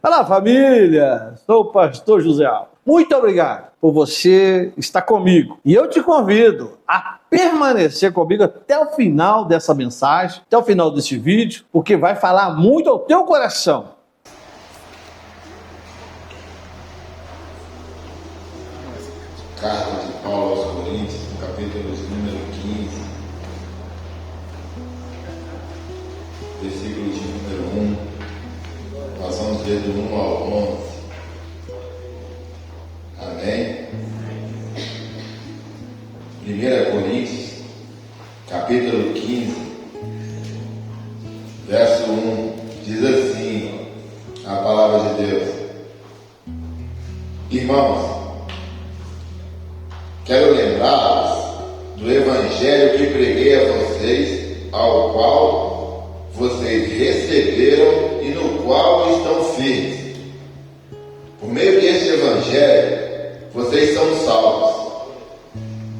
Olá, família! Sou o pastor José Alves. Muito obrigado por você estar comigo. E eu te convido a permanecer comigo até o final dessa mensagem, até o final desse vídeo, porque vai falar muito ao teu coração. Carta de Paulo aos Coríntios, no capítulo de número 15, versículo de número 1. Nós vamos ler do 1 ao 11. Amém? 1 Coríntios, capítulo 15, verso 1, diz assim a palavra de Deus: Irmãos, quero lembrá-los do evangelho que preguei a vocês, ao qual vocês receberam e no qual estão firmes. Por meio deste evangelho, vocês são salvos,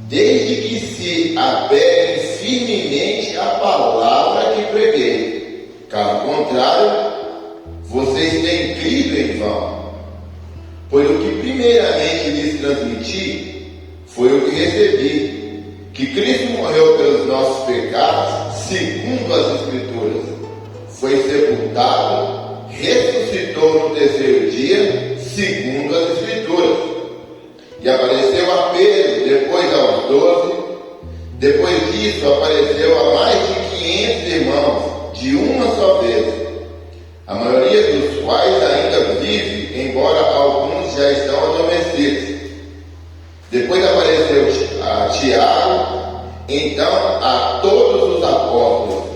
desde que se apeguem firmemente à palavra que preguei. Caso contrário, vocês têm crido em vão. Pois o que primeiramente lhes transmiti foi o que recebi, que Cristo morreu pelos nossos pecados, segundo as Escrituras, foi sepultado, ressuscitou no terceiro dia, segundo as Escrituras, e apareceu a Pedro, depois aos 12, depois disso apareceu a mais de 500 irmãos, de uma só vez, a maioria dos quais ainda vive, embora alguns já estão adormecidos. Depois apareceu a Tiago, então a todos os apóstolos.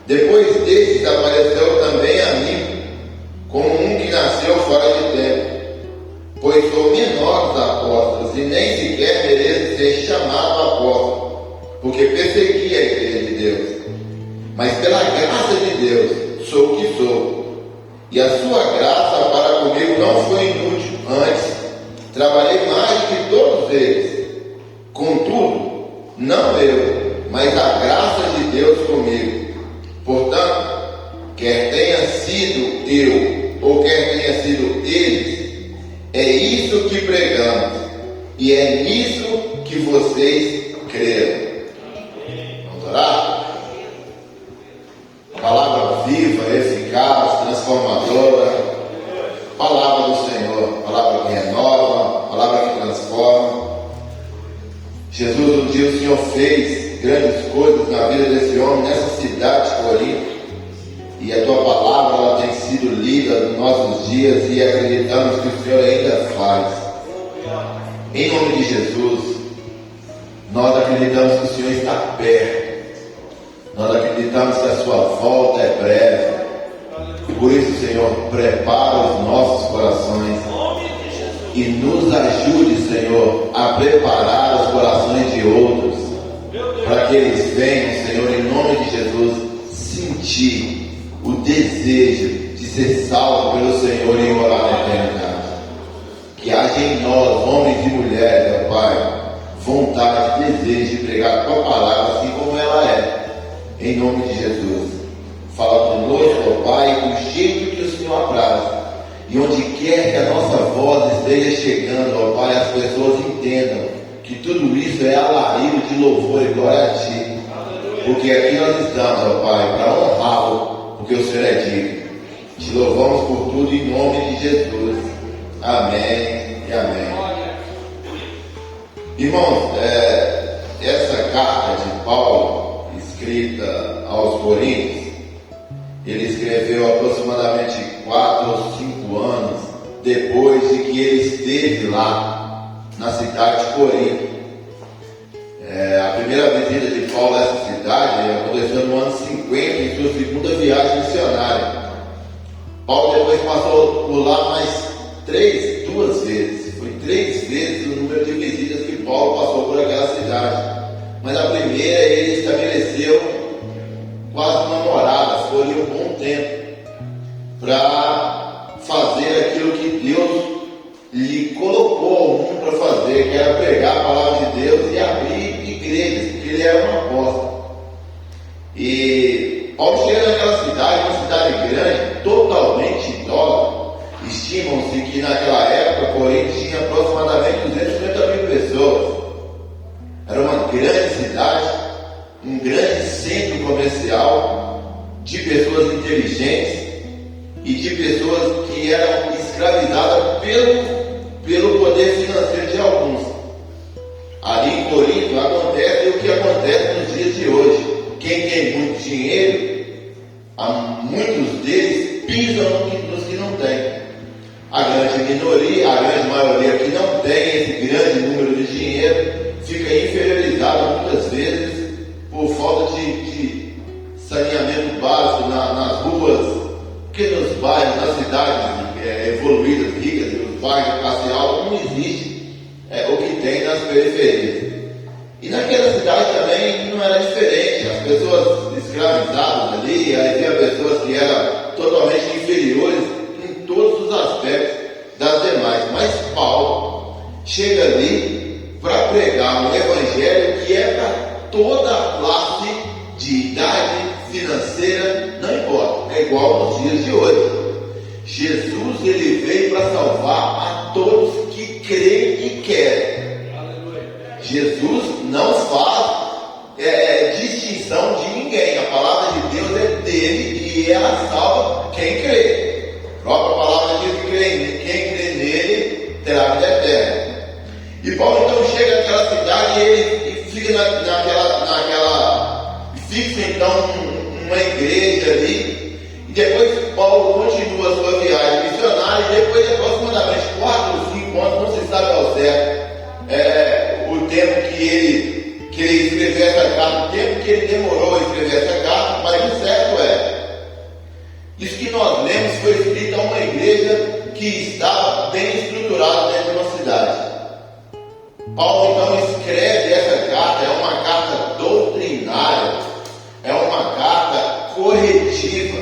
Depois desses apareceu também a mim, como um que nasceu fora de tempo, pois sou menor dos apóstolos e nem sequer mereço ser chamado apóstolo, porque persegui a igreja de Deus. Mas pela graça de Deus sou o que sou, e a sua graça para comigo não foi inútil, antes trabalhei mais do que todos eles. Contudo, não eu, mas a graça de Deus comigo. Portanto, quer tenha sido eu, ou quer tenha sido eles, é isso que pregamos, e é nisso que vocês creram. Vamos orar? Palavra viva, eficaz, transformadora, palavra do Senhor, palavra que renova, palavra que transforma. Jesus, um dia o Senhor fez grandes coisas na vida desse homem, nessa cidade de Corinto, e a tua palavra ela tem sido lida nos nossos dias e acreditamos que o Senhor ainda faz. Em nome de Jesus, nós acreditamos que o Senhor está perto, nós acreditamos que a sua volta é breve. E por isso, Senhor, prepara os nossos corações e nos ajude, Senhor, a preparar os corações de outros, para que eles venham, Senhor, em nome de Jesus, sentir o desejo de ser salvo pelo Senhor e morar na eternidade. Que haja em nós, homens e mulheres, ó Pai, vontade, desejo de pregar a tua palavra assim como ela é, em nome de Jesus. Fala conosco, ó Pai, do jeito que o Senhor apraz. E onde quer que a nossa voz esteja chegando, ó Pai, as pessoas entendam que tudo isso é alarido de louvor e glória a Ti. Porque aqui nós estamos, ó Pai, para honrá-lo, porque o Senhor é digno. Te louvamos por tudo em nome de Jesus. Amém e amém. Irmãos, essa carta de Paulo, escrita aos Coríntios, ele escreveu aproximadamente 4 ou 5 anos depois de que ele esteve lá na cidade de Corinto. A primeira visita de Paulo a essa cidade aconteceu no ano 50, em sua segunda viagem missionária. Paulo depois passou por lá mais 2 vezes. Foi 3 vezes o número de visitas que Paulo passou por aquela cidade. Mas a primeira ele estabeleceu quase uma morada, foi um bom tempo para fazer aquilo que Deus lhe colocou ao mundo para fazer, que era pregar a palavra de Deus e abrir igrejas, porque ele era um apóstolo. E Paulo chega naquela cidade, uma cidade grande, totalmente idólatra, que naquela época Corinto tinha aproximadamente 250 mil pessoas. Era uma grande cidade, um grande centro comercial de pessoas inteligentes e de pessoas que eram escravizadas pelo poder financeiro de alguns. Ali em Corinto acontece o que acontece nos dias de hoje. Quem tem muito dinheiro, muitos deles pisam nos que não têm. A grande minoria, a grande maioria que não tem esse grande número de dinheiro, fica inferiorizada muitas vezes por falta de saneamento básico nas ruas, porque nos bairros, nas cidades evoluídas, ricas, nos bairros de classe alta, não existe o que tem nas periferias. E naquela cidade também não era diferente. As pessoas escravizadas ali, havia pessoas que eram totalmente inferiores em todos os aspectos das demais. Mas Paulo chega ali para pregar um evangelho que é para toda a classe de idade financeira, não importa, é igual nos dias de hoje. Jesus, ele veio para salvar a todos que creem e querem. Jesus não faz distinção de ninguém. A palavra de Deus é dele e ela salva quem crê. A própria palavra diz que quem crê nele terá vida eterna. E Paulo então chega naquela cidade e ele fica fixa então uma igreja ali. E depois Paulo continua a sua viagem missionária e depois de aproximadamente 4 ou 5 anos, não se sabe ao certo o tempo que ele escreveu essa carta, o tempo que ele demorou a escrever essa carta, mas o certo isso que nós lemos foi escrito a uma igreja que estava bem estruturada dentro de uma cidade. Paulo então escreve essa carta, é uma carta doutrinária, é uma carta corretiva,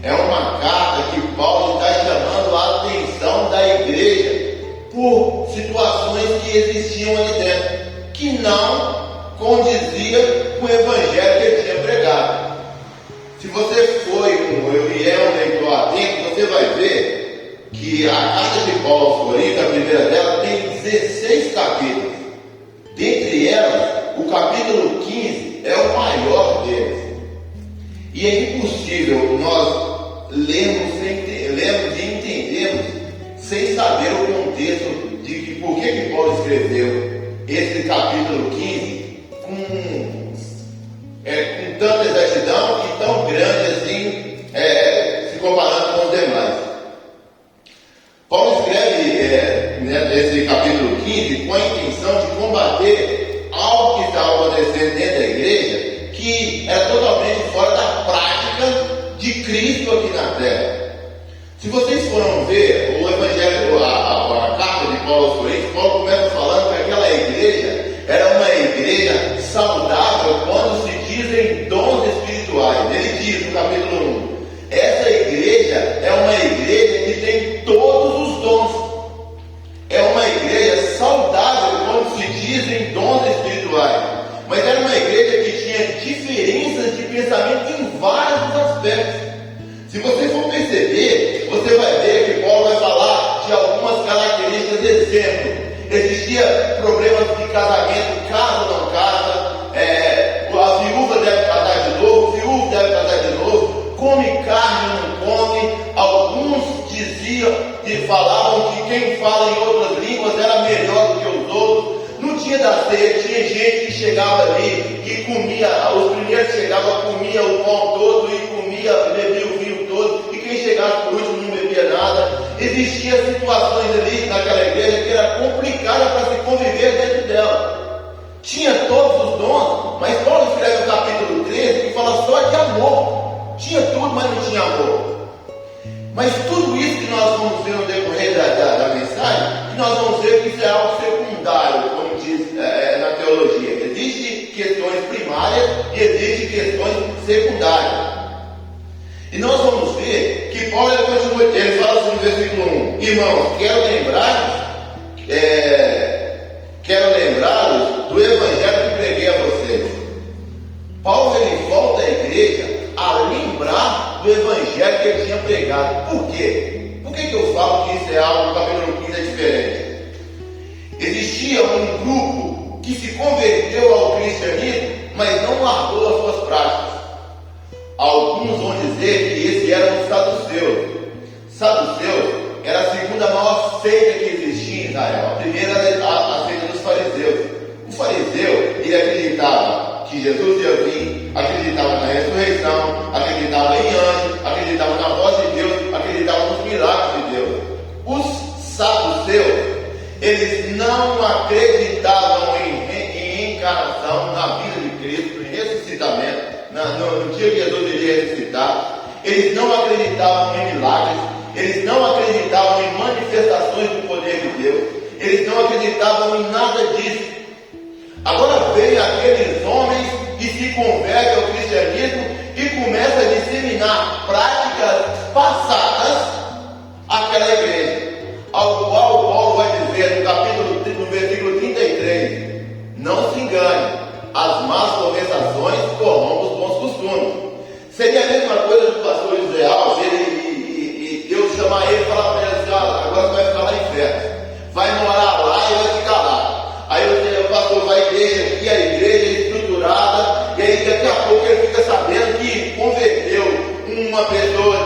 é uma carta que Paulo está chamando a atenção da igreja por situações que existiam ali dentro, que não condizia com o evangelho que ele tinha pregado. Se você foi e é um leitor atento, você vai ver que a carta de Paulo aos Coríntios, a primeira dela, tem 16 capítulos. Dentre elas, o capítulo 15 é o maior deles. E é impossível nós lermos e entendermos sem saber o contexto de que por que Paulo escreveu esse capítulo 15 com tanta exatidão e tão grande assim, se comparando com os demais. Paulo escreve nesse capítulo 15 com a intenção de combater algo que estava acontecendo dentro da igreja, que era totalmente fora da prática de Cristo aqui na terra. Se vocês foram ver o evangelho, a carta de Paulo aos Coríntios, Paulo começa falando que aquela igreja era uma igreja saudável quando se dizem dons espirituais. Ele diz no capítulo 1, essa igreja é uma igreja que tem todos os dons. É uma igreja saudável quando se dizem dons espirituais. Mas era uma igreja que tinha diferenças de pensamento em vários aspectos. Se você for perceber, você vai ver que Paulo vai falar de algumas características de exemplo. Existia problemas de casamento, casa ou não casa, a viúva deve casar de novo, o viúvo deve casar de novo, come carne ou não come. Alguns diziam e falavam que quem fala em outras línguas era melhor do que os outros. No dia da ceia tinha gente que chegava ali e comia, os primeiros chegavam, comia o pão todo e comia, bebia o vinho todo, e quem chegasse por último não bebia nada. Existiam situações ali naquela igreja que era complicada para se conviver dentro dela. Tinha todos os dons, mas Paulo escreve no capítulo 13 que fala só de amor. Tinha tudo, mas não tinha amor. Mas tudo isso que nós vamos ver no decorrer da mensagem, que nós vamos ver que isso é algo secundário, como diz na teologia. Existem questões primárias e existem questões secundárias. E nós vamos ver que Paulo ele fala assim no versículo 1: irmãos, quero lembrá-los do evangelho que preguei a vocês. Paulo ele volta à igreja a lembrar do evangelho que ele tinha pregado. Por quê? Por que eu falo que isso é algo, no capítulo converteu ao cristianismo, mas não largou as suas práticas. Alguns vão dizer que esses eram os saduceus. Saduceus era a segunda maior seita que existia em Israel. A primeira era a seita dos fariseus. O fariseu, ele acreditava que Jesus ia vir, acreditava na ressurreição, acreditava em anjos, acreditava na voz de Deus, acreditava nos milagres de Deus. Os saduceus, eles não acreditavam em encarnação, na vida de Cristo, em ressuscitamento, no dia que Jesus iria ressuscitar. Eles não acreditavam em milagres, eles não acreditavam em manifestações do poder de Deus, eles não acreditavam em nada disso. Agora vem aqueles homens que se convertem ao cristianismo e começam a disseminar práticas passadas àquela igreja, ao qual Paulo vai dizer no versículo 33, não se engane, as más conversações corrompem os bons costumes. Seria a mesma coisa do pastor José Alves, e Deus chamar ele e falar para ele assim, agora você vai ficar lá em inferno, vai morar lá e vai ficar lá. Aí o pastor vai à igreja aqui, a igreja é estruturada, e aí daqui a pouco ele fica sabendo que converteu uma pessoa,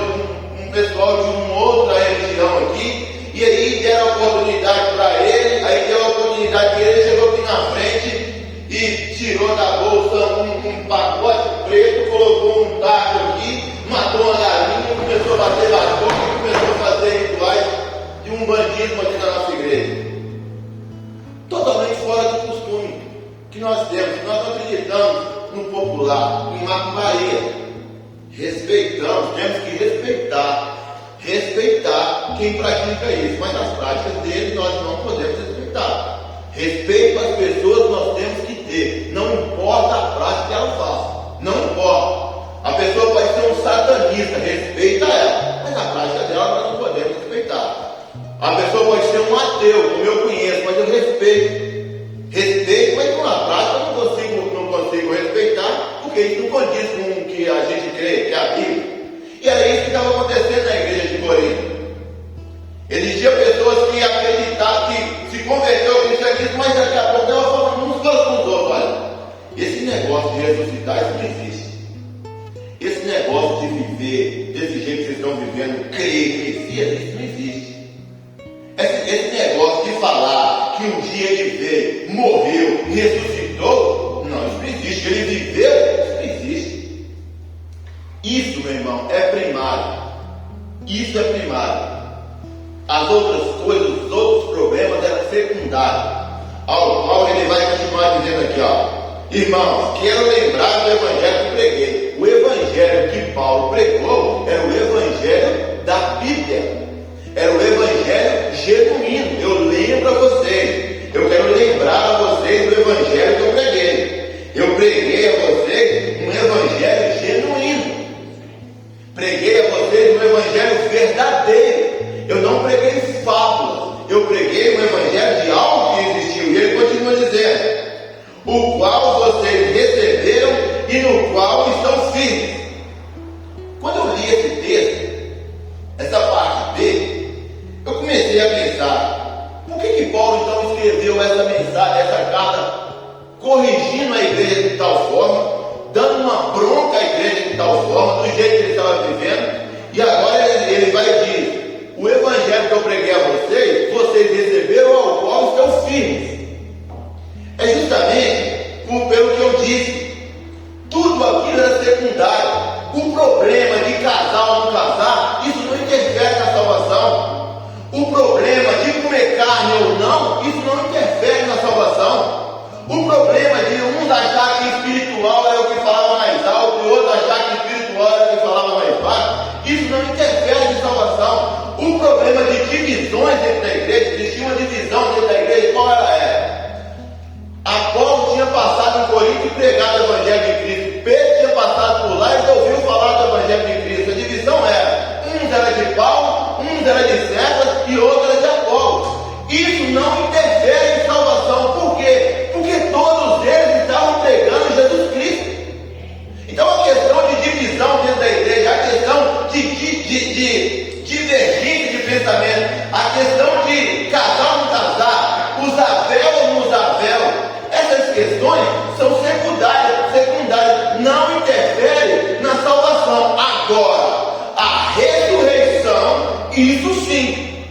um pessoal de uma outra religião aqui, e aí deram a oportunidade para ele, aí deu a oportunidade que ele chegou aqui na frente e tirou da bolsa um pacote preto, colocou um tacho aqui, matou uma galinha, começou a bater batuque, começou a fazer rituais de um bandismo aqui na nossa igreja. Totalmente fora do costume que nós temos. Nós não acreditamos no popular, em macumbaria. Respeitamos, temos que respeitar quem pratica isso, mas as práticas dele nós não podemos respeitar. Respeito às pessoas nós temos que ter, não importa a prática que ela faça, não importa. A pessoa pode ser um satanista, respeita ela, mas a prática dela nós não podemos respeitar. A pessoa pode ser um ateu, como eu conheço, mas eu respeito, mas com a prática eu não consigo respeitar, porque isso não condiz com o que a gente crê, que é a Bíblia. E era isso que estava acontecendo na igreja de Corinto. Existiam pessoas que acreditavam que se converteu ao cristianismo, mas daqui a pouco ela falando uns com os outros, olha, esse negócio de ressuscitar, isso não existe. Esse negócio de viver desse jeito que vocês estão vivendo, crer em Messias, isso não existe. Esse negócio de falar que um dia ele veio, morreu, ressuscitou, não, isso não existe. Ele viveu, isso não existe. Isso, meu irmão, é primário. Isso é primário. As outras coisas, os outros problemas eram secundários. Ao qual ele vai continuar dizendo aqui, irmãos, quero lembrar do evangelho que preguei. O evangelho que Paulo pregou era o evangelho da Bíblia. Era o evangelho genuíno. Eu lembro a vocês. Eu quero lembrar a vocês do evangelho que eu preguei. Eu preguei a vocês um evangelho genuíno. Preguei a vocês um evangelho verdadeiro. Eu não preguei fábulas. Eu preguei um evangelho de algo que existiu. E ele continua dizendo: o qual vocês receberam e no qual estão firmes. Quando eu li esse texto, essa parte dele, eu comecei a pensar, por que Paulo então escreveu essa mensagem, essa carta, corrigindo a igreja de tal forma, dando uma bronca à igreja de tal forma, do jeito que ele estava vivendo, e agora ele vai dizer: o evangelho que eu preguei a vocês, vocês receberam, ao qual estão firmes. É justamente pelo que eu disse, tudo aquilo era secundário. O problema de casar ou não casar, isso não interfere na salvação. O problema de comer carne ou não, isso não interfere na salvação. O problema de uns achar que espiritual era o que falava mais alto e outro achar que espiritual era o que falava mais baixo, isso não interfere na salvação. O problema de divisões dentro da igreja, existia uma divisão dentro da igreja, qual era? Apolo tinha passado em Corinto e pregado o evangelho de Cristo. Pedro tinha passado por lá e ouviu falar do evangelho de Cristo. A divisão era: uns era de Paulo, uns era de Cefas e outros era de Apolo. Isso não interfere em salvação. Por quê? Porque todos eles estavam pregando Jesus Cristo. Então a questão de divisão dentro da igreja, a questão de divergência de pensamento, a questão de casar ou não casar, usar véu ou não usar véu, essas questões Isso sim,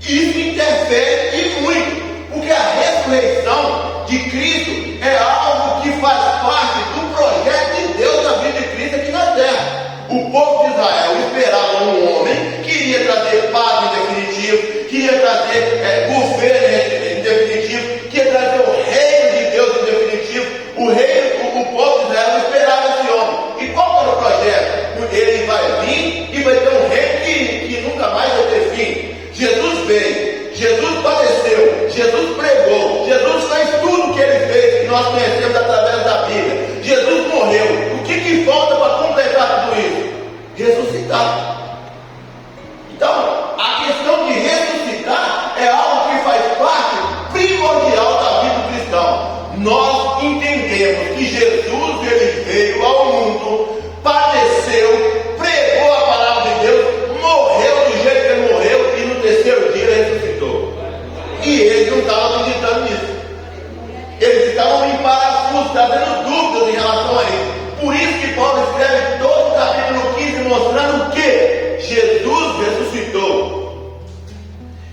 isso interfere e muito, porque a ressurreição de Cristo é algo que faz parte do projeto de Deus na vida de Cristo aqui na terra. O povo de Israel esperava um homem que iria trazer paz em definitivo, que ia trazer governo em definitivo, que ia trazer o reino de Deus em definitivo. O povo de Israel esperava esse homem. E qual era o projeto? Ele vai vir e vai ter um reino que nunca mais vai ter fim. Jesus veio, Jesus padeceu, Jesus pregou, Jesus fez tudo o que ele fez, que nós conhecemos através da Bíblia. Jesus morreu. O que falta para completar tudo isso? Ressuscitar. Então, a questão de ressuscitar é algo que faz parte primordial da vida do cristão. Nós entendemos que Jesus ele veio ao mundo, padeceu, pregou a palavra de Deus, morreu do jeito que ele morreu e no terceiro dia ele ressuscitou. E eles não estavam acreditando nisso. Eles estavam em parafuso, trazendo dúvidas em relação a isso. Por isso que Paulo escreve todo o capítulo 15 mostrando que Jesus ressuscitou.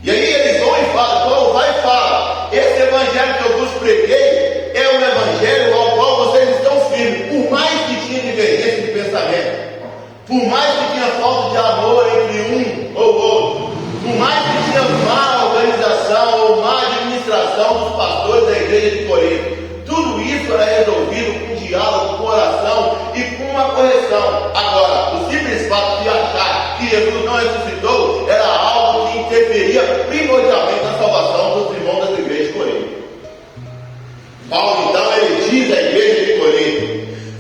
E aí eles vão e falam, Paulo vai e fala, esse evangelho que eu vos preguei é um evangelho ao qual vocês estão firmes, por mais que tinha divergência de pensamento, por mais que tinha falta de amor entre um ou outro, por mais que tinha má organização ou má administração dos pastores da igreja de Corinto, tudo isso era resolvido com diálogo, com oração e com uma correção. Agora, o simples fato de achar que Jesus não ressuscitou era algo que interferia primordialmente na salvação dos irmãos das igrejas de Corinto. Paulo então ele diz à igreja de Corinto: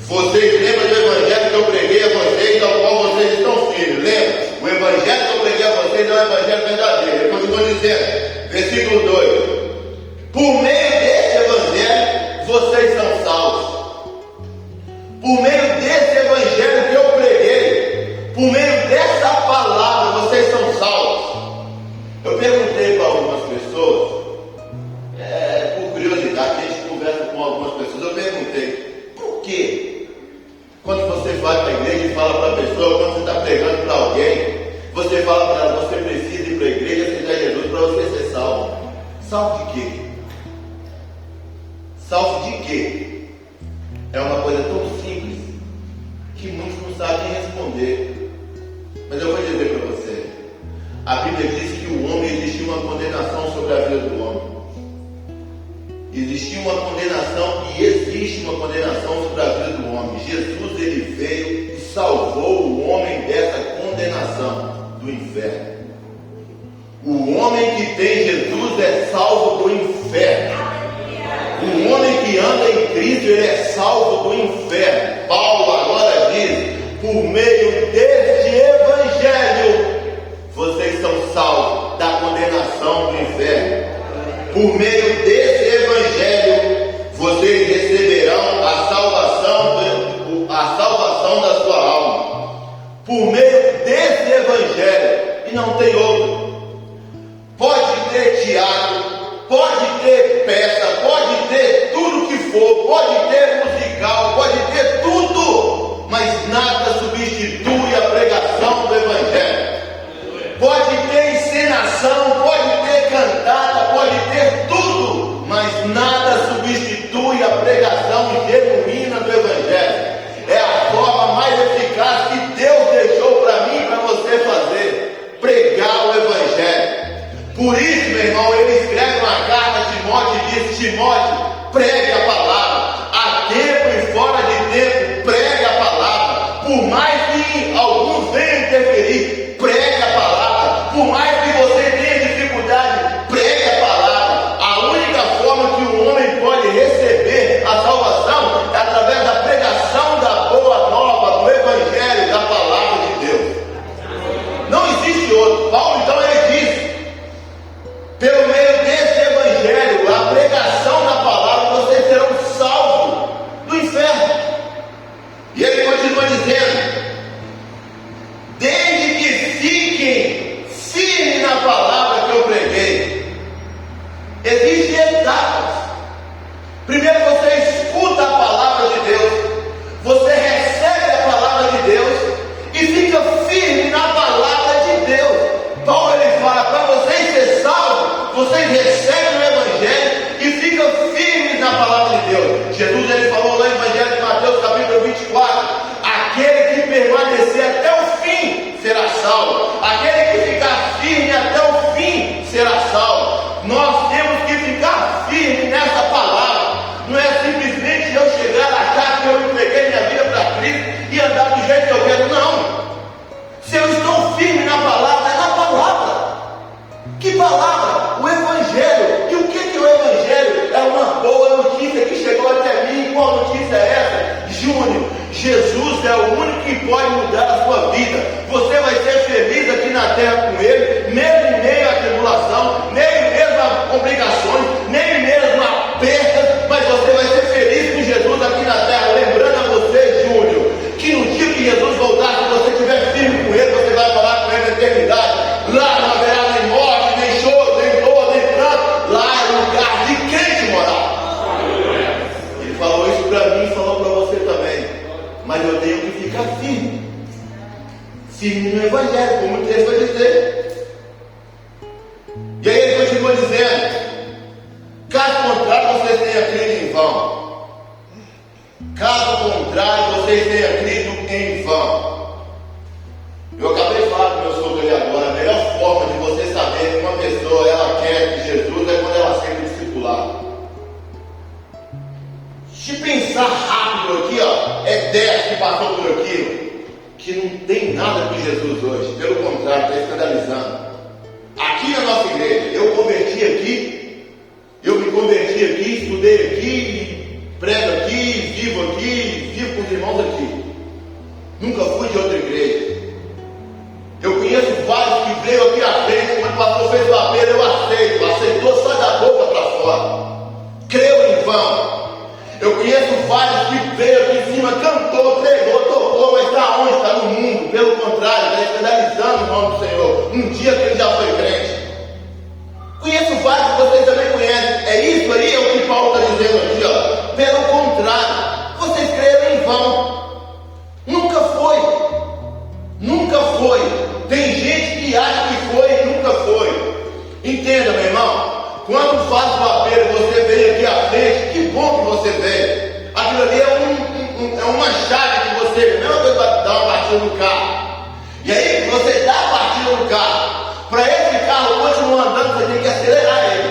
vocês lembram do evangelho que eu preguei a vocês, ao qual vocês estão firmes? Lembra? O evangelho que eu preguei a vocês é um evangelho verdadeiro. Ele continua dizendo, versículo 2: por meio desse evangelho vocês são salvos. Por meio desse evangelho que eu preguei, por meio dessa palavra vocês são salvos. Eu perguntei para algumas pessoas, por curiosidade, a gente conversa com algumas pessoas, eu perguntei, por quê? Quando você vai para a igreja e fala para a pessoa, quando você está pregando para alguém, você fala para ela, você precisa ir para a igreja, aceitar Jesus para você ser salvo. Salvo de quê? Salvo de quê? É uma coisa tão simples que muitos não sabem responder. Mas eu vou dizer para você: a Bíblia diz que o homem existia uma condenação sobre a vida do homem. Existia uma condenação e existe uma condenação sobre a vida do homem. Jesus ele veio e salvou o homem dessa condenação do inferno. O homem que tem Jesus é salvo do inferno. O homem que anda em Cristo, ele é salvo do inferno. Paulo agora diz, por meio deste evangelho, vocês são salvos da condenação do inferno. Por meio desse evangelho, vocês receberão a salvação da sua alma. Por meio desse evangelho, e não tem outro. Pode ter teatro, pode ter peça, pode ter tudo que for, pode ter musical, pode ter tudo, mas nada substitui a pregação do evangelho. Pode ter encenação, pode ter cantada, pode ter tudo, mas nada substitui a pregação genuína do evangelho. É a forma mais eficaz que Deus deixou para mim e para você fazer, pregar o evangelho. Por isso, meu irmão, ele escreve uma carta a Timóteo e diz: Timóteo, pregue a palavra, a tempo e fora de tempo, pregue a palavra. Por mais que alguns venham interferir, pregue a palavra. Por mais que você tenha dificuldade, pregue a palavra. A única forma que o homem pode receber a salvação é através da pregação da boa nova, do evangelho, da palavra de Deus. Não existe outro. Paulo então ele diz: pelo meio desse evangelho, a pregação da palavra, vocês serão salvos do inferno. E ele continua dizendo: desde que fiquem firmes na palavra que eu preguei. Existem etapas. Primeiro você escuta a palavra de Deus, você recebe a palavra de Deus e fica firme na palavra de Deus. Paulo Nós temos que ficar firmes nessa palavra. Não é simplesmente eu chegar a achar que eu entreguei minha vida para Cristo e andar do jeito que eu quero. Não. Se eu estou firme na palavra, é na palavra. Que palavra? O Evangelho. E o que é o Evangelho? É uma boa notícia que chegou até mim. Qual notícia é essa? Júnior, Jesus é o único que pode mudar a sua vida. Você vai ser feliz aqui na terra com Ele, mesmo em meio à tribulação, nem mesmo a complicações, nem mesmo a perdas, mas você vai ser feliz com Jesus aqui na terra. Lembrando a você, Júnior, que no dia que Jesus voltar, se você estiver firme com Ele, você vai falar com Ele na eternidade. Lá não haverá nem morte, nem choro, nem dor, nem pranto. Lá é lugar de crente morar. Ele falou isso para mim e falou para você também. Mas eu tenho que ficar firme. Firme no Evangelho, como o texto vai dizer. E aí ele continua dizendo: caso contrário, vocês tenham crido em vão. Caso contrário, vocês tenham crido em vão. Eu acabei de falar com meu sogro ali agora. A melhor forma de você saber que uma pessoa ela quer que Jesus é quando ela aceita o discipulado. Se pensar rápido aqui, ó, é 10 que passou por aquilo, que não tem nada com Jesus hoje. Pelo contrário, está escandalizando. Aqui na nossa igreja, eu converti aqui, eu me converti aqui, estudei aqui, prego aqui, vivo com os irmãos aqui. Nunca fui de outra igreja. Eu conheço vários que veio aqui à frente, quando o pastor fez o apelo, eu aceitou só da boca para fora. Creu em vão. Eu conheço vários que veio aqui em cima, cantou, pregou, tocou, mas está onde? Está no mundo. Pelo contrário, está escandalizando o nome do Senhor. Um dia que ele já foi crente. Conheço vários que vocês também conhecem. É isso aí, é o que Paulo está dizendo aqui, ó. Pelo contrário, vocês creram em vão. Nunca foi. Nunca foi. Tem gente que acha que foi e nunca foi. Entenda, meu irmão. Quando faz o apelo, você vem aqui à frente, que bom que você veio. Aquilo ali é uma chave que você, não é uma coisa para dar uma batida no carro. E aí você dá a batida no carro. Para esse carro continuar andando, você tem que acelerar ele.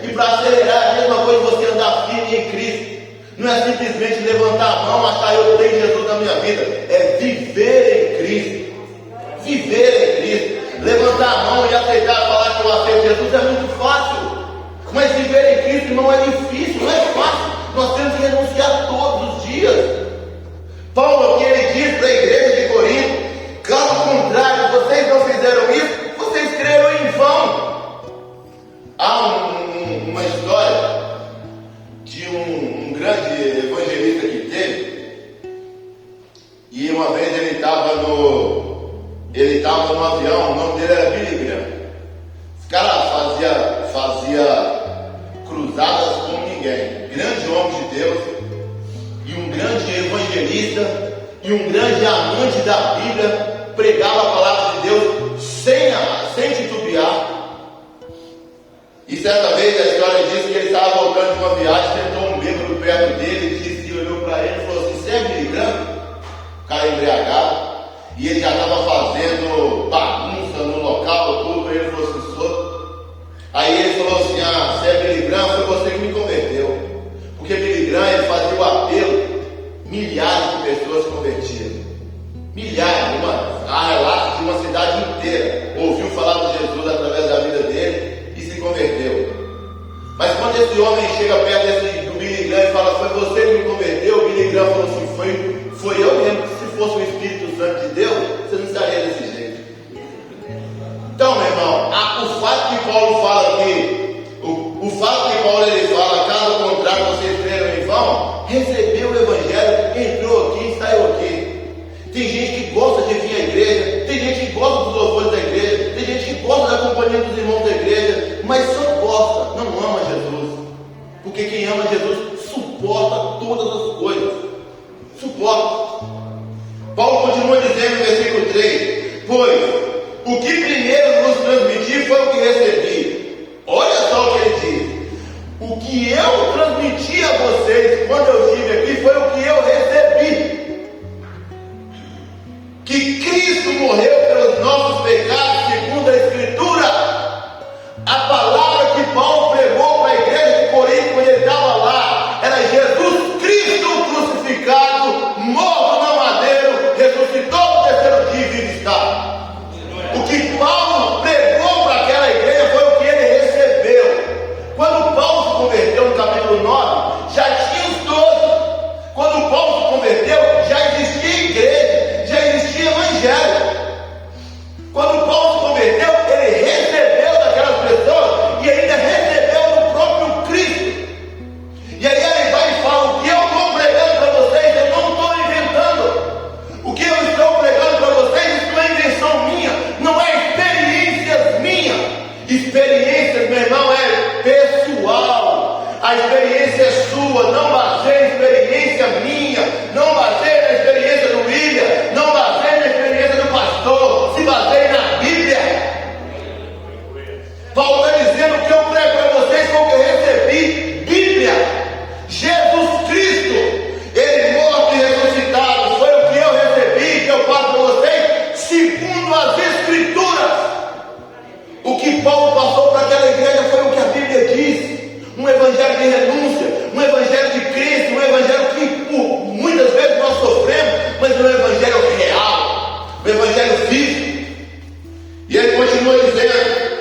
E para acelerar é a mesma coisa você andar firme em Cristo. Não é simplesmente levantar a mão, achar eu tenho Jesus na minha vida. É viver em Cristo. Viver em Cristo. Levantar a mão e aceitar, falar que eu aceito Jesus é muito fácil. Mas viver em Cristo, irmão, é difícil, não é fácil. Nós temos que renunciar todos os dias. Paulo aqui, ele diz para a igreja de Corinto: caso contrário, vocês não fizeram isso, vocês creram em vão. Há uma história de um grande evangelista que teve, e uma vez ele estava no avião, o nome dele era Billy Graham. Esse cara fazia cruzadas como ninguém. Grande homem de Deus, e um grande evangelista, e um grande amante da Bíblia. Pregava a palavra de Deus sem titubear. E certa vez a história diz que ele estava voltando de uma viagem, sentou um bêbado perto dele, disse, olhou para ele e falou assim: você é Billy Graham? O cara embriagado, e ele já estava fazendo bagunça no local, tudo. Ele falou assim: sou. Aí ele falou assim: ah, você é Billy Graham? Foi você que me converteu. Porque Billy Graham, ele fazia o apelo, milhares de pessoas se convertiam. Milhares, há relatos de uma cidade inteira ouviu falar de Jesus através da vida dele e se converteu. Mas quando esse homem chega perto do Billy Graham e fala: foi você que me converteu? O Billy Graham falou assim: foi eu mesmo. Se fosse o Espírito Santo de Deus, você não estaria desse jeito. Então, meu irmão, o fato que Paulo fala aqui, o fato que Paulo ele fala, caso contrário vocês creram em vão, recebeu o Evangelho, entrou aqui, saiu aqui. Tem gente que gosta de vir à igreja, tem gente que gosta dos louvores da igreja, tem gente que gosta da companhia dos irmãos da igreja, mas só gosta, não ama Jesus. Porque quem ama Jesus suporta todas as coisas. Suporta. Paulo continua dizendo no versículo 3: pois o que primeiro nos transmiti foi o que recebi. Olha só o que ele diz: o que eu transmiti a vocês quando eu estive aqui foi o que eu recebi. Que Cristo morreu pelos nossos pecados segundo a Escritura. A palavra que Paulo Experiências, meu irmão, é pessoal. A experiência é sua. Não baseie a experiência minha. Não baseie na experiência do William. Não baseie na experiência do pastor. Se baseie na Bíblia. Paulo está dizendo que eu prego para vocês foi o que eu recebi. Bíblia. Jesus Cristo, Ele morto e ressuscitado, foi o que eu recebi, que eu passo para vocês, segundo as Escrituras. O que Paulo passou para aquela igreja foi o que a Bíblia diz. Um evangelho de renúncia, um evangelho de Cristo, um evangelho que muitas vezes nós sofremos, mas um evangelho real, um evangelho vivo. E ele continua dizendo: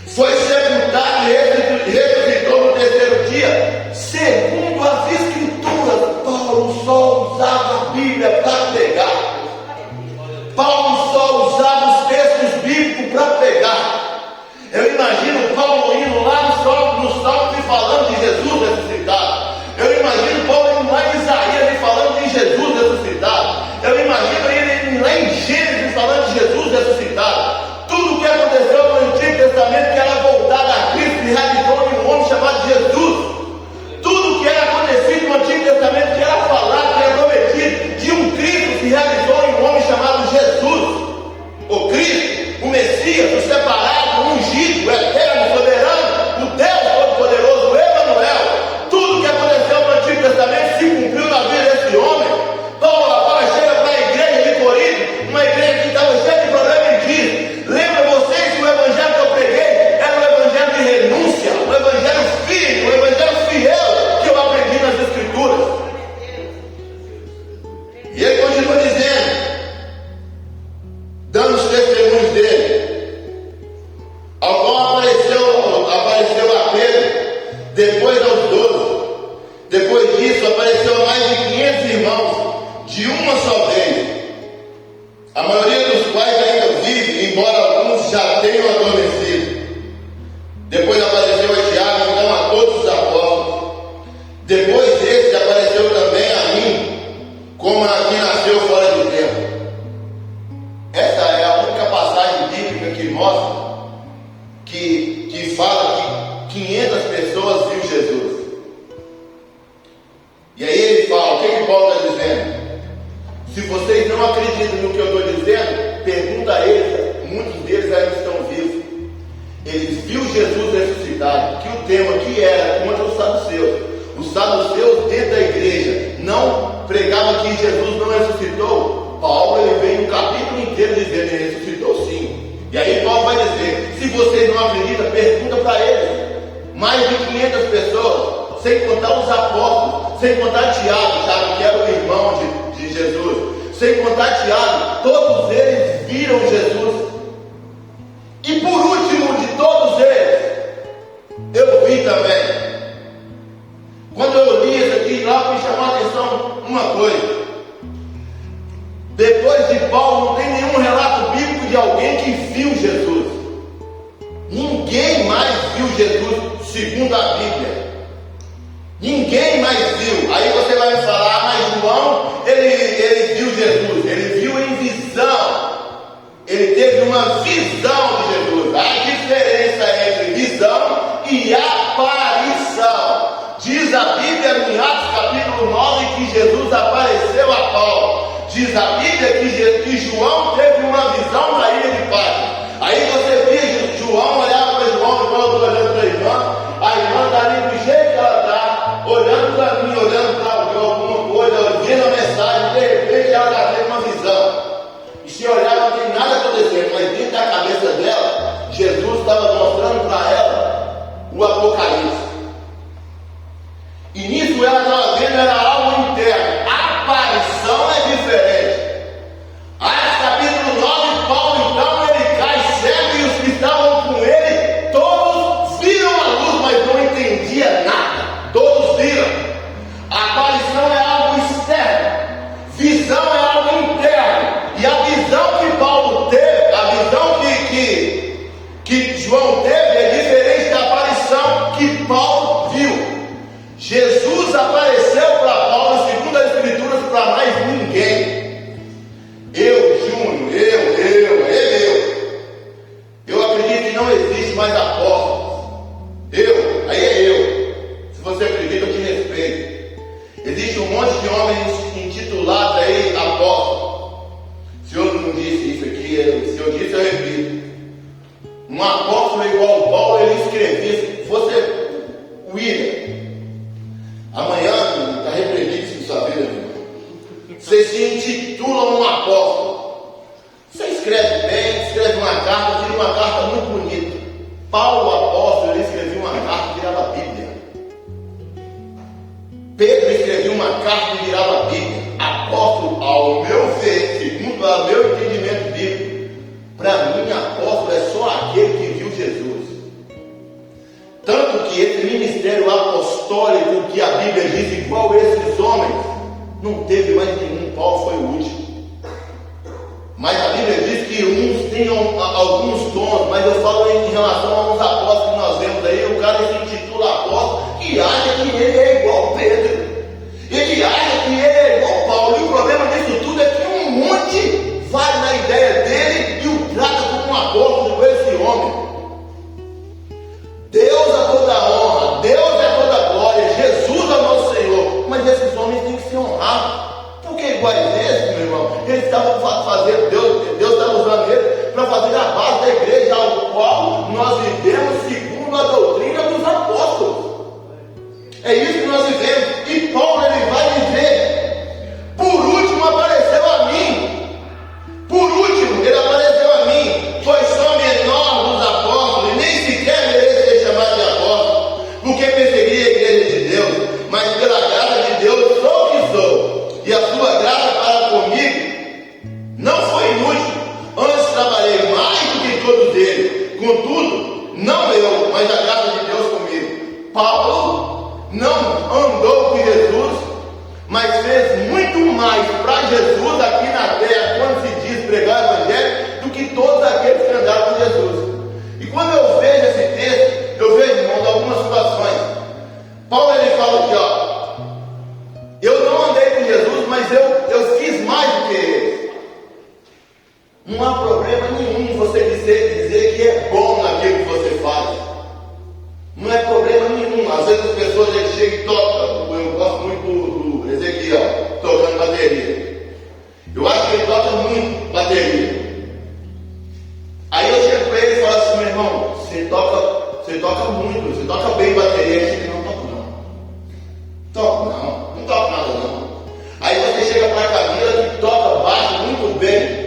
foi sepultado e ressuscitou no terceiro dia, segundo as Escrituras. Paulo só usava a Bíblia para pregar. Paulo só usava os textos bíblicos para pregar. Eu imagino Paulo indo lá no Salmo e falando de Jesus ressuscitado. Eu imagino Paulo indo lá em Isaías e falando de Jesus ressuscitado. Eu imagino ele indo lá em Gênesis falando de Jesus ressuscitado. Tudo o que aconteceu no Antigo Testamento que era voltado a Cristo e realizou em um homem chamado Jesus. Tudo o que era acontecido no Antigo Testamento que era falado, que era prometido, de um Cristo se realizou em um homem chamado Jesus. O Cristo, o Messias, o separado, o ungido, o eterno, soberano, o Deus Todo-Poderoso, o Emanuel. Tudo o que aconteceu no Antigo Testamento se cumpriu na vida desse homem. Paulo agora chega para a igreja de Corinto, uma igreja que estava cheia de problemas, e diz: lembra vocês que o evangelho que eu preguei era um evangelho de renúncia, um evangelho firme, um evangelho fiel que eu aprendi nas Escrituras. E ele continua dizendo, dando os testemunhos dele, ao qual apareceu a Pedro, depois aos 12. Depois disso apareceu a mais de 500 irmãos, de uma só vez, a maioria dos quais ainda vive, embora alguns já tenham adormecido. Depois apareceu a Tiago, então a todos os apóstolos. Depois desse apareceu também a mim, como a que nasceu fora do tempo. Essa é a única passagem bíblica que mostra que fala que 500 pessoas viu Jesus. E aí ele fala, o que Paulo está dizendo? Se vocês não acreditam no que eu estou dizendo, pergunta a eles, muitos deles ainda estão vivos. Eles viram Jesus ressuscitado, que o tema aqui era contra os saduceus. Os saduceus dentro da igreja não pregavam que Jesus não ressuscitou. Paulo ele vem um capítulo inteiro dizendo que ele ressuscitou sim. E aí Paulo vai dizer, se vocês não acreditam, pergunta para eles. Mais de 500 pessoas, sem contar os apóstolos, sem contar Tiago, que era o irmão de Jesus, sem contar Tiago, todos eles viram Jesus. E por último de todos eles, eu vi também. Quando eu li isso aqui, lá me chamou a atenção uma coisa. Depois de Paulo, não tem nenhum relato bíblico de alguém que viu Jesus. Ninguém mais viu Jesus segundo a Bíblia. Ninguém mais viu. Aí você vai me falar, mas João, ele viu Jesus. Ele viu em visão. Ele teve uma visão de Jesus. A diferença entre visão e aparição. Diz a Bíblia em Atos capítulo 9 que Jesus apareceu a Paulo. Diz a Bíblia que João teve uma visão na ilha de Patmos. Aí você vê João, olhava para João, igual eu estou olhando para a irmã está ali do jeito que ela está, olhando para mim, olhando para alguma coisa, vendo a mensagem, de repente ela está tendo uma visão. E se olhar não tem nada acontecendo, mas dentro da cabeça dela mais apóstolos. Aí é eu. Se você acredita, eu te respeito. Existe um monte de homens intitulados aí apóstolos. O Senhor não disse isso aqui, se eu disse, eu repito. Um apóstolo igual o Paulo, ele escrevia, se fosse William, amanhã está repreendido isso em sua vida, meu irmão. Você se intitula um apóstolo. Você escreve bem, escreve uma carta, tira uma carta muito bonita. Paulo, apóstolo, ele escrevia uma carta e virava a Bíblia. Pedro escrevia uma carta e virava a Bíblia. Apóstolo, ao meu ver, segundo o meu entendimento bíblico, para mim, apóstolo é só aquele que viu Jesus. Tanto que esse ministério apostólico que a Bíblia diz igual esses homens, não teve mais nenhum. Paulo foi o último. Mas a Bíblia diz que uns tinham alguns dons, mas eu falo em relação a uns apóstolos que nós vemos aí. O cara se intitula apóstolo e acha que ele é igual Pedro. Ele acha que ele é igual Paulo. E o problema disso tudo é que um monte vai na ideia dele e o trata como um apóstolo esse homem. Deus é toda honra, Deus é toda glória, Jesus é nosso Senhor. Mas esses homens têm que se honrar. Porque iguais esses, meu irmão, eles estavam fazendo, Deus estava usando eles para fazer a base da igreja, ao qual nós vivemos segundo a doutrina dos apóstolos. É isso que nós vivemos. E Paulo, ele vai dizer: por último apareceu a mim. Por último, ele apareceu a mim. Foi só menor dos apóstolos, e nem sequer merece ser chamado de apóstolo, porque persegui a igreja de Deus. Mas pela graça de Deus sou o que sou. E a sua graça para comigo não foi inútil. Antes trabalhei mais do que todos eles. Contudo, não eu, mas a graça de Deus comigo. Paulo não andou com Jesus, mas fez muito mais para Jesus aqui na terra, quando se diz pregar o evangelho, do que todos aqueles que andaram com Jesus. E quando eu vejo esse texto, eu vejo, irmãos, algumas situações. Paulo, ele fala aqui, ó: eu não andei com Jesus, mas eu fiz mais do que ele. Não há problema nenhum você dizer que é bom naquilo que você faz. Não é problema nenhum. Às vezes as pessoas chegam e tocam. Eu gosto muito do Ezequiel tocando bateria. Eu acho que ele toca muito bateria. Aí eu chego para ele e falo assim: meu irmão, você toca muito, você toca bem bateria. Ele chega: não toco não. Não toco nada não. Aí você chega para a Camila, que toca baixo muito bem.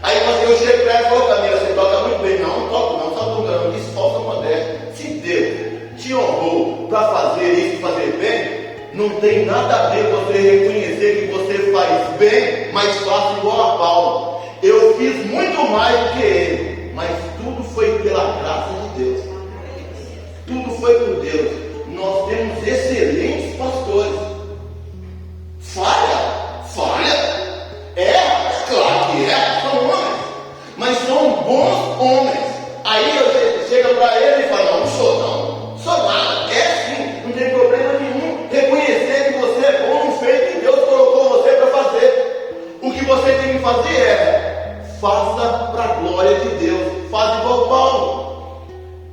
Aí eu chego para ela e falo: Camila, você toca muito bem. Não toco não, só tocando. Isso falta modéstia. Se Deus te honrou para fazer isso, fazer bem, não tem nada a ver você reconhecer que você faz bem, mas faça igual a Paulo. Eu fiz muito mais do que ele, mas tudo foi pela graça de Deus. Tudo foi por Deus. Nós temos excelentes pastores. Falha? É claro que é, são homens, mas são bons homens. Aí eu chego para ele e falo: não sou nada. É sim, não tem problema nenhum. Reconhecer que você é bom no feito que Deus colocou você para fazer. O que você tem que fazer é: faça para a glória de Deus. Faz igual Paulo.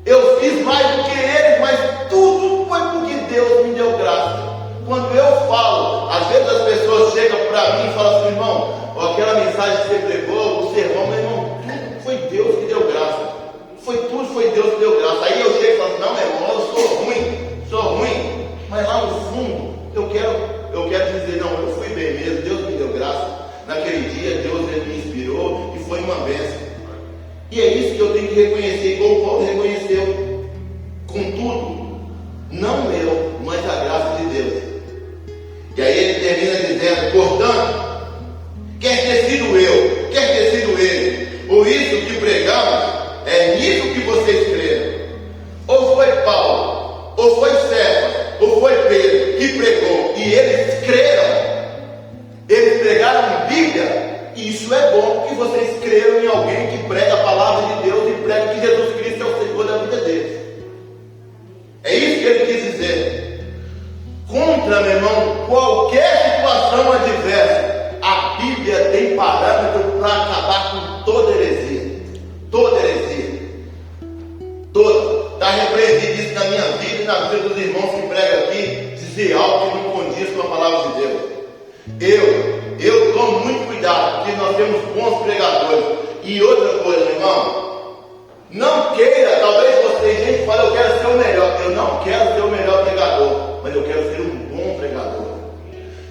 Eu fiz mais do que eles, mas tudo foi porque Deus me deu graça. Quando eu falo, às vezes as pessoas chegam para mim e falam assim: irmão, aquela mensagem que você pregou, o sermão, meu irmão, tudo foi Deus que deu graça. Tudo foi Deus que deu graça. Aí eu chego e falo: não, meu irmão, eu sou ruim, mas lá no fundo eu quero dizer: não, eu fui bem mesmo, Deus me deu graça. Naquele dia Deus me inspirou e foi uma bênção. E é isso que eu tenho que reconhecer, igual o Paulo reconheceu. Contudo, não eu, mas a graça de Deus. E aí ele termina dizendo: portanto, quer ter sido eu, quer ter sido ele, ou isso que pregamos, é nisso que vocês creram. Ou foi Paulo, ou foi Cefas, ou foi Pedro que pregou, e eles creram. Eles pregaram Bíblia, e isso é bom, porque vocês creram em alguém que prega a palavra de Deus e prega que Jesus Cristo é o Senhor da vida deles. É isso que ele quis dizer. Contra, meu irmão, qualquer situação adversa, a Bíblia tem parâmetro para acabar com toda heresia. Toda heresia. que na vida dos irmãos que pregam aqui dizer algo que não condiz com a palavra de Deus. Eu tomo muito cuidado, porque nós temos bons pregadores. E outra coisa, meu irmão, não queira, talvez você, gente, fale, eu quero ser o melhor. Eu não quero ser o melhor pregador, mas eu quero ser um bom pregador.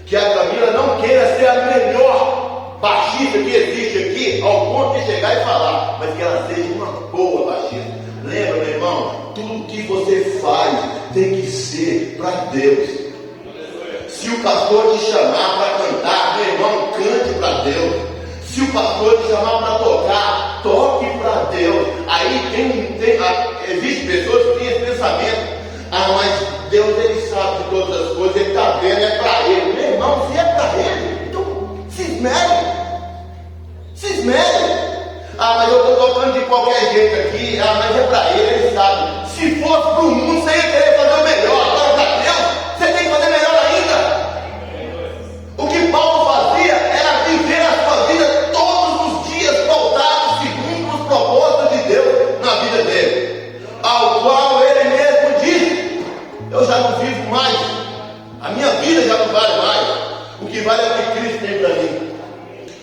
Que a Camila não queira ser a melhor baixista que existe aqui, ao ponto de chegar e falar, mas que ela seja uma boa baixista. Lembra, meu irmão, tudo que você faz tem que ser para Deus. Se o pastor te chamar para cantar, meu irmão, cante para Deus. Se o pastor te chamar para tocar, toque para Deus. Aí existe pessoas que têm esse pensamento. Mas Deus, Ele sabe de todas as coisas, Ele está vendo, é para Ele. Meu irmão, se é para Ele, então se esmere. Se esmere. Mas eu estou tocando de qualquer jeito aqui. Mas é para Ele, Ele sabe. Se fosse para o mundo, você ia querer fazer o melhor. Agora para Deus, você tem que fazer melhor ainda. O que Paulo fazia era viver a sua vida todos os dias pautado segundo os propósitos de Deus na vida dele, ao qual ele mesmo disse: eu já não vivo mais, a minha vida já não vale mais, o que vale é o que Cristo tem para mim,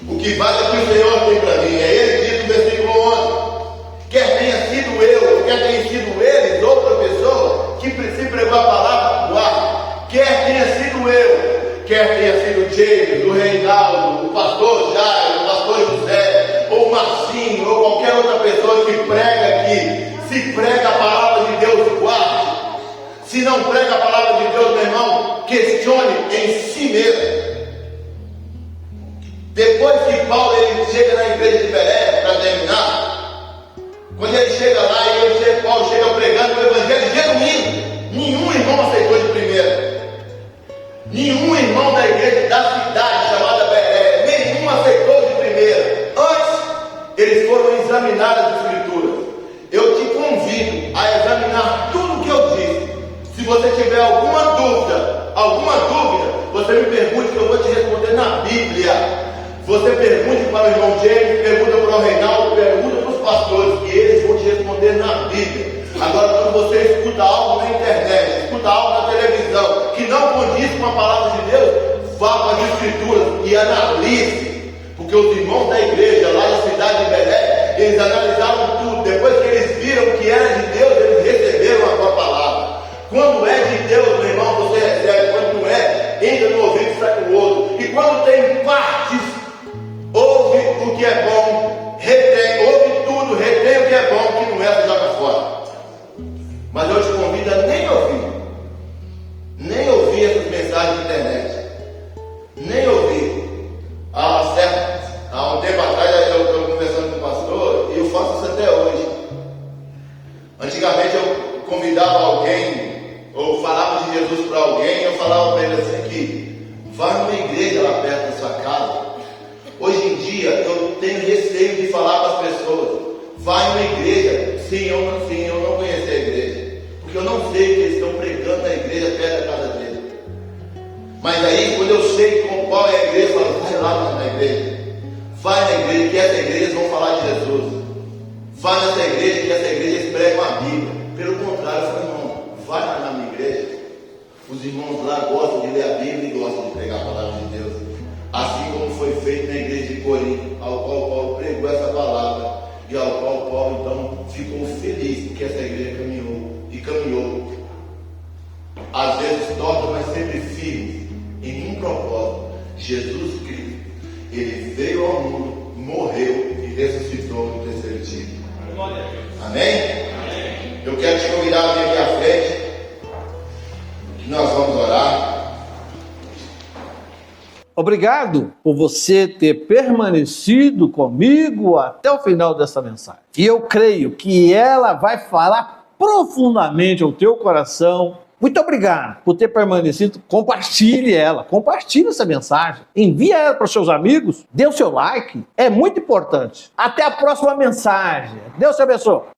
o que vale é o que o Senhor tem para mim. É ele que diz no versículo 11: quer tenha sido eu, quer tenha sido eles, outra pessoa que se pregou a palavra do ar, quer tenha sido eu, quer tenha sido o James, o Reinaldo, o pastor Jairo, o pastor José, ou o Marcinho, ou qualquer outra pessoa que prega aqui, se prega a palavra de Deus, guarde. Se não prega a palavra de Deus, meu irmão, questione em si mesmo. Depois que Paulo ele chega na igreja de Berea, para terminar, quando ele chega lá e Paulo chega pregando o evangelho genuíno, nenhum irmão aceitou de primeira. Nenhum irmão da igreja da cidade chamada Berea, nenhum aceitou de primeira. Antes, eles foram examinar as escrituras. Eu te convido a examinar tudo o que eu disse. Se você tiver alguma dúvida, você me pergunte que eu vou te responder na Bíblia. Você pergunte para o irmão James, pergunta para o Reinaldo, pergunta para os pastores, que eles vão te responder na Bíblia. Agora, quando você escuta algo na internet, escuta algo na televisão, que não condiz com a palavra de Deus, vá para as escrituras e analise. Porque os irmãos da igreja, lá na cidade de Berea, eles analisaram tudo. Depois que eles viram que era de Deus, eles receberam a tua palavra. Quando é de Deus, meu irmão, você recebe. Quando não é, entra no ouvido e sai no outro. E quando tem partes, ouve o que é bom, retém, ouve tudo, retém o que é bom, o que não é, você joga fora. Mas eu te convido a nem ouvir essas mensagens de internet, nem ouvir. Há um tempo atrás eu estou conversando com o pastor e eu faço isso até hoje. Antigamente eu convidava alguém, ou falava de Jesus para alguém, eu falava para ele assim que vá numa igreja lá perto da sua casa. Hoje em dia eu tenho receio de falar para as pessoas: vai numa igreja, sim, eu não conheço a igreja, porque eu não sei que eles estão pregando na igreja perto da casa dele. Mas aí, quando eu sei qual é a igreja, eu falo: vai lá na igreja, vai na igreja, que essa igreja eles vão falar de Jesus. Vai nessa igreja, que essa igreja eles pregam a Bíblia. Pelo contrário, eu falo: irmão, vai lá na minha igreja. Os irmãos lá gostam de ler a Bíblia e gostam de pregar a palavra de Deus. Assim como foi feito na igreja de Corinto, ao qual Paulo pregou essa palavra, e ao qual Paulo então ficou feliz que essa igreja caminhou, às vezes torta, mas sempre firme, em um propósito: Jesus Cristo. Ele veio ao mundo, morreu e ressuscitou no terceiro dia. Amém? Eu quero te convidar a vir aqui à frente, que nós vamos orar. Obrigado por você ter permanecido comigo até o final dessa mensagem. E eu creio que ela vai falar profundamente ao teu coração. Muito obrigado por ter permanecido. Compartilhe essa mensagem. Envie ela para os seus amigos. Dê o seu like. É muito importante. Até a próxima mensagem. Deus te abençoe.